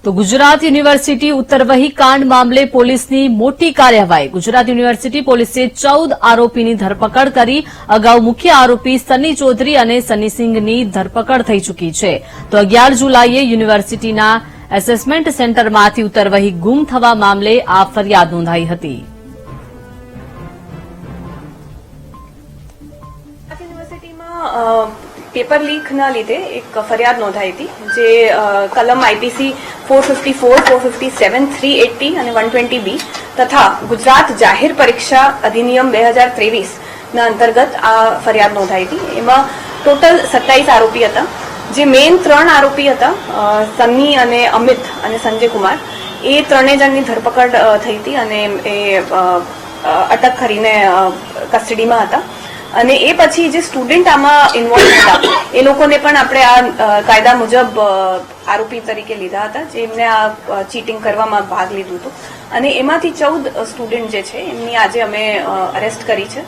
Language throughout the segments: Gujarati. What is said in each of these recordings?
તો ગુજરાત યુનિવર્સિટી ઉત્તરવહી કાંડ મામલે પોલીસની મોટી કાર્યવાહી। ગુજરાત યુનિવર્સિટી પોલીસે 14 આરોપીની ધરપકડ કરી। અગાઉ મુખ્ય આરોપી સની ચૌધરી અને સની સિંઘની ધરપકડ થઈ ચૂકી છે। તો 11 જુલાઈએ યુનિવર્સિટીના એસેસમેન્ટ સેન્ટરમાંથી ઉત્તરવહી ગુમ થવા મામલે આ ફરિયાદ નોંધાઈ હતી। पेपर लीक ना लीधे एक फरियाद नोंधाई थी जे कलम आईपीसी 454, 457, 380 અને 120B તથા ગુજરાત જાહેર પરીક્ષા અધિનિયમ 2023 ના અંતર્ગત આ ફરિયાદ નોંધાઈ હતી। એમાં ટોટલ 27 આરોપી હતા। જે મેઇન 3 આરોપી હતા સન્ની અને અમિત અને સંજય કુમાર, એ ત્રણેય જણની ધરપકડ થઈ હતી અને એ અટક કરીને કસ્ટડીમાં હતા। અને એ પછી જે સ્ટુડન્ટ આમાં ઇન્વોલ્વ હતા એ લોકોને પણ આપણે આ કાયદા મુજબ આરોપી તરીકે લીધા હતા, જેમને આ ચીટિંગ કરવામાં ભાગ લીધું હતું। અને એમાંથી 14 સ્ટુડન્ટ જે છે એમની આજે અમે અરેસ્ટ કરી છે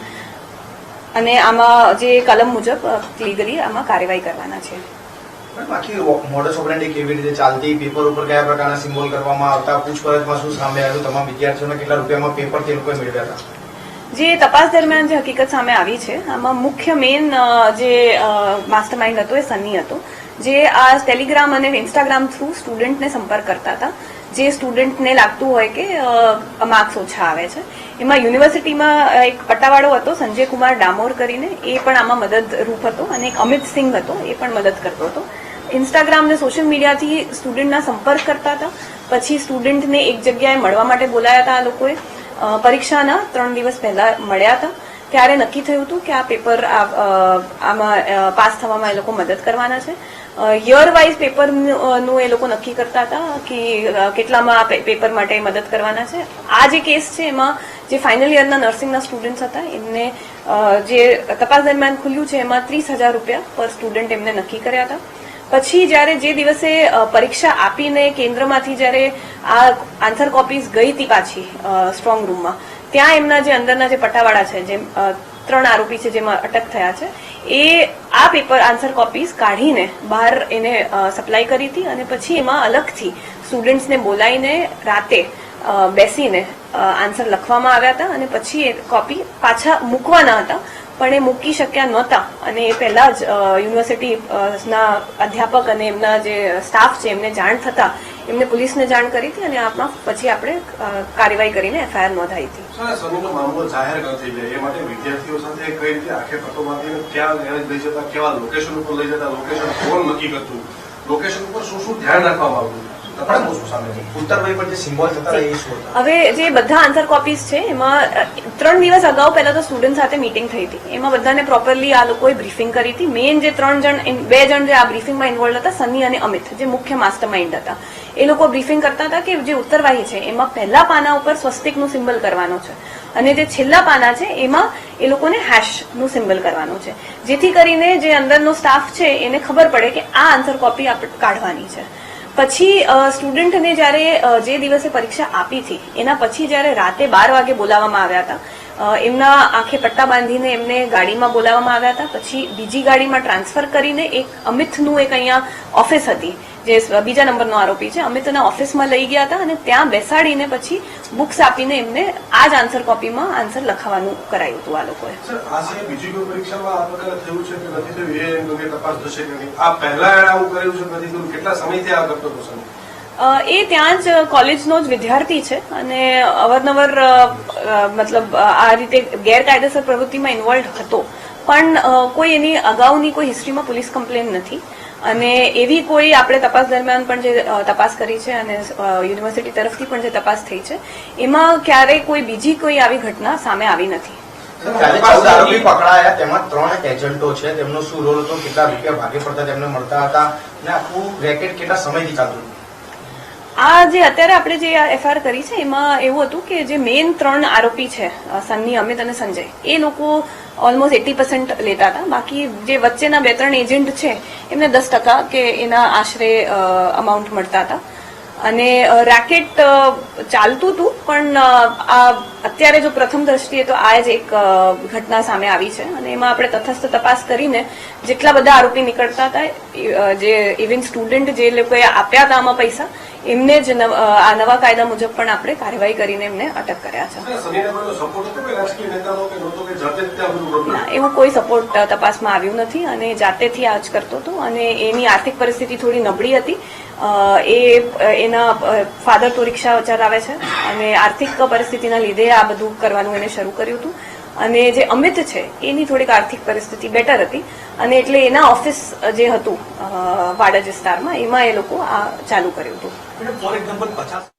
અને આમાં જે કલમ મુજબ લીગલી આમાં કાર્યવાહી કરવાના છે। બાકી મોડસ ઓપરેન્ડી કેવી રીતે ચાલતી, પેપર ઉપર કયા પ્રકારના સિમ્બોલ કરવામાં આવતા, પૂછપરછમાં શું સામે આવ્યું, તમામ વિદ્યાર્થીઓને કેટલા રૂપિયામાં પેપર તે લોકોએ મેળવ્યા હતા? જે તપાસ દરમિયાન જે હકીકત સામે આવી છે આમાં મુખ્ય મેઇન જે માસ્ટરમાઇન્ડ હતો એ સની હતો, જે આ ટેલિગ્રામ અને ઇન્સ્ટાગ્રામ થ્રુ સ્ટુડન્ટને સંપર્ક કરતા હતા। જે સ્ટુડન્ટને લાગતું હોય કે માર્ક્સ ઓછા આવે છે, એમાં યુનિવર્સિટીમાં એક પટ્ટાવાળો હતો સંજય કુમાર ડામોર કરીને, એ પણ આમાં મદદરૂપ હતો, અને એક અમિત સિંઘ હતો, એ પણ મદદ કરતો હતો। ઇન્સ્ટાગ્રામ ને સોશિયલ મીડિયાથી સ્ટુડન્ટના સંપર્ક કરતા હતા। પછી સ્ટુડન્ટને એક જગ્યાએ મળવા માટે બોલાયા હતા આ લોકોએ। પરીક્ષાના 3 દિવસ પહેલા મળ્યા હતા, ત્યારે નક્કી થયું હતું કે આ પેપર આમાં પાસ થવામાં એ લોકો મદદ કરવાના છે। યર વાઇઝ પેપરનું એ લોકો નક્કી કરતા હતા કે કેટલામાં આ પેપર માટે મદદ કરવાના છે। આ જે કેસ છે એમાં જે ફાઇનલ યરના નર્સિંગના સ્ટુડન્ટ્સ હતા એમને જે તપાસ દરમિયાન ખુલ્યું છે એમાં 30,000 રૂપિયા પર સ્ટુડન્ટ એમને નક્કી કર્યા હતા। પછી જયારે જે દિવસે પરીક્ષા આપીને કેન્દ્રમાંથી જયારે આ આન્સર કોપીઝ ગઈ હતી પાછી સ્ટ્રોંગ રૂમમાં, ત્યાં એમના જે અંદરના જે પટ્ટાવાળા છે, જે 3 આરોપી છે જેમાં અટક થયા છે, એ આ પેપર આન્સર કોપીઝ કાઢીને બહાર એને સપ્લાય કરી હતી। અને પછી એમાં અલગથી સ્ટુડન્ટ્સને બોલાવીને રાતે બેસીને આન્સર લખવામાં આવ્યા હતા, અને પછી એ કોપી પાછા મૂકવાના હતા, પણ એ મૂકી શક્યા નહોતા। અને એ પહેલા જ યુનિવર્સિટીના અધ્યાપક અને એમના જે સ્ટાફ છે એમને જાણ થતા એમને પોલીસને જાણ કરી હતી, અને આમાં પછી આપણે કાર્યવાહી કરીને એફઆઈઆર નોંધાઈ હતી। સમીનો મામલો જાહેર ન થઈ જાય એ માટે વિદ્યાર્થીઓ સાથે કઈ રીતે આખે પટોમાંથી ક્યાં લઈ જતા, કેવા લોકેશન ઉપર લઈ જતા, લોકેશન કોણ નક્કી કરતું, લોકેશન ઉપર શું શું ધ્યાન રાખવામાં આવતું, હવે જે બધા આન્સર કોપીઝ છે એમાં 3 દિવસ અગાઉ પહેલા તો સ્ટુડન્ટ સાથે મીટિંગ થઈ હતી, એમાં બધાને પ્રોપરલી આ લોકોએ બ્રીફિંગ કરી હતી। મેઇન જે 2 જણ જે આ બ્રીફિંગમાં ઇન્વોલ્વ હતા, સની અને અમિત, જે મુખ્ય માસ્ટરમાઇન્ડ હતા, એ લોકો બ્રીફિંગ કરતા હતા કે જે ઉત્તરવાહી છે એમાં પહેલા પાના ઉપર સ્વસ્તિકનું સિમ્બલ કરવાનો છે, અને જે છેલ્લા પાના છે એમાં એ લોકોને હેશનું સિમ્બલ કરવાનું છે, જેથી કરીને જે અંદરનો સ્ટાફ છે એને ખબર પડે કે આ આન્સર કોપી આપણે કાઢવાની છે। પછી સ્ટુડન્ટને જયારે જે દિવસે પરીક્ષા આપી હતી એના પછી જયારે રાતે 12 વાગે બોલાવવામાં આવ્યા હતા, એમના આંખે પટ્ટા બાંધીને એમને ગાડીમાં બોલાવવામાં આવ્યા હતા। પછી બીજી ગાડીમાં ટ્રાન્સફર કરીને એક અમિતનું એક અહીંયા ઓફિસ હતી, જે બીજા નંબરનો આરોપી છે, અમિતના ઓફિસમાં લઈ ગયા હતા, અને ત્યાં બેસાડીને પછી બુક્સ આપીને એમને આ જ આન્સર કોપીમાં આન્સર લખાવવાનું કરાયું હતું આ લોકોએ। બીજી કોઈ પરીક્ષામાં આ પ્રકારે થયું છે કે નથી થયું એ અંગે તપાસ થશે કે નહીં? આ પહેલા આવું કર્યું છે નથી થયું, કેટલા સમયથી આ કરતો હતો? એ ત્યાં જ કોલેજનો જ વિદ્યાર્થી છે, અને અવારનવાર મતલબ આ રીતે ગેરકાયદેસર પ્રવૃત્તિમાં ઇન્વોલ્વ હતો, પણ કોઈ એની અગાઉની કોઈ હિસ્ટ્રીમાં પોલીસ કમ્પ્લેન નથી, અને એવી કોઈ આપણે તપાસ દરમિયાન પણ જે તપાસ કરી છે અને યુનિવર્સિટી તરફથી પણ જે તપાસ થઈ છે એમાં ક્યારેય કોઈ બીજી કોઈ આવી ઘટના સામે આવી નથી। આરોપી પકડાયા તેમાં 3 એજન્ટો છે, તેમનો શું રોલ હતો, કેટલા રૂપિયા ભાગે પડતા તેમને મળતા હતા, અને આખું રેકેટ કેટલા સમયથી ચાલતું હતું? આ જે અત્યારે આપણે જે એફઆઈઆર કરી છે એમાં એવું હતું કે જે મેઇન 3 આરોપી છે, સન્ની, અમિત અને સંજય, એ લોકો ઓલમોસ્ટ 80% લેતા હતા। બાકી જે વચ્ચેના 2-3 એજન્ટ છે એમને 10% કે એના આશરે અમાઉન્ટ મળતા હતા, અને રેકેટ ચાલતું હતું। પણ આ અત્યારે જો પ્રથમ દ્રષ્ટિએ તો આ જ એક ઘટના સામે આવી છે, અને એમાં આપણે તટસ્થ તપાસ કરીને જેટલા બધા આરોપી નીકળતા હતા, જે ઇવન સ્ટુડન્ટ જે લોકોએ આપ્યા હતા આમાં પૈસા, એમને જ આ નવા કાયદા મુજબ પણ આપણે કાર્યવાહી કરીને એમને અટક કર્યા છે. સનીને કોઈ સપોર્ટ હતો કે રાજકીય નેતાનો કે નહોતો કે જાતે જ ત્યાં બધું કરતો? ના, એવું કોઈ સપોર્ટ તપાસમાં આવ્યું નથી અને જાતેથી આ જ કરતો હતો અને એની આર્થિક પરિસ્થિતિ થોડી નબળી હતી. એના ફાધર તો રિક્ષા ચલાવે છે અને આર્થિક પરિસ્થિતિના લીધે આ બધું કરવાનું એને શરૂ કર્યું હતું. અને જે અમિત છે એની થોડીક આર્થિક પરિસ્થિતિ બેટર હતી અને એટલે એના ઓફિસ જે હતું વાડજ વિસ્તારમાં એમાં એ લોકો આ ચાલુ કર્યું હતું. For example 50